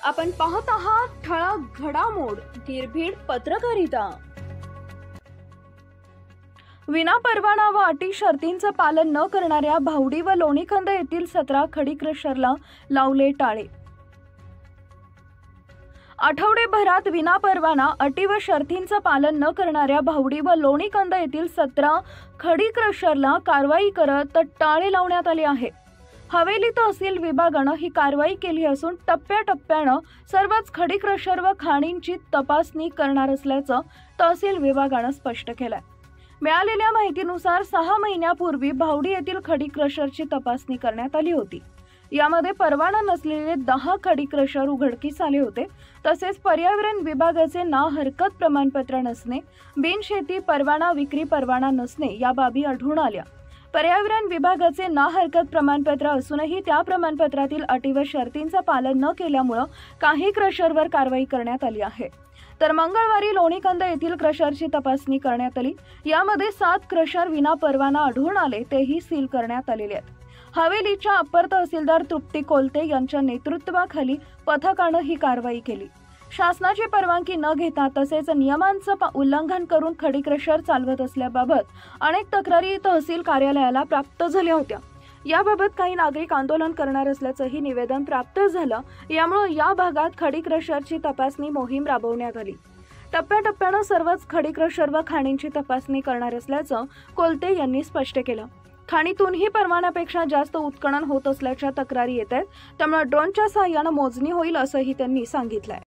आपण पाहत आहात ठळक घडामोड निर्भीड पत्रकारिता। विनापरवाना व अटी शर्तींचं पालन न करणाऱ्या भावडी व लोणीकंद येथील 17 खडी क्रशरला लावले टाळे। आठवडेभरात विनापरवाना अटी व शर्तींचं पालन न करणाऱ्या भावडी व लोणीकंद येथील 17 खडी क्रशरला कारवाई करत टाळे लावण्यात आले आहे। हवेली तहसील विभागाने ही कारवाई केली असून टप्प्याटप्प्याने सर्वच खडी क्रशर व खाणींची तपासणी करणार असल्याचं तहसील विभागाने स्पष्ट केलंय। मिळालेल्या माहितीनुसार 6 महिन्यापूर्वी भावडी येथील खडी क्रशरची तपासणी करण्यात आली होती। यामध्ये परवाना नसलेले 10 खडी क्रशर उघडकीस आले होते। तसेच पर्यावरण विभागाचे ना हरकत प्रमाणपत्र नसणे, बिनशेती परवाना विक्री परवाना नसणे या बाबी आढळून आल्या। पर्यावरण विभागाचे ना हरकत प्रमाणपत्र असूनही त्या प्रमाणपत्रातील अटी व शर्तींचं पालन न केल्यामुळे काही क्रशरवर कारवाई करण्यात आली आहे। तर मंगळवारी लोणीकंद येथील क्रशरची तपासणी करण्यात आली। यामध्ये 7 क्रशर विना परवाना आढळून आले, तेही सील करण्यात आलेले आहेत। हवेलीच्या अप्पर तहसीलदार तृप्ती कोलते यांच्या नेतृत्वाखाली पथकाने ही कारवाई केली। शासनाची परवानगी न घेता तसेच नियमांचं उल्लंघन करून खडी क्रशर चालवत असल्याबाबत अनेक तक्रारी तहसील कार्यालयाला प्राप्त झाल्या होत्या। याबाबत काही नागरिक आंदोलन करणार असल्याचंही निवेदन प्राप्त झालं। यामुळे या भागात खडी क्रशरची तपासणी मोहीम राबवण्यात आली। टप्प्याटप्प्याने सर्वच खडी क्रशर व खाणींची तपासणी करणार असल्याचं कोलते यांनी स्पष्ट केलं। खाणीतूनही परवान्यापेक्षा जास्त उत्खनन होत असल्याच्या तक्रारी येत आहेत, त्यामुळे ड्रोनच्या सहाय्याने मोजणी होईल असंही त्यांनी सांगितलंय।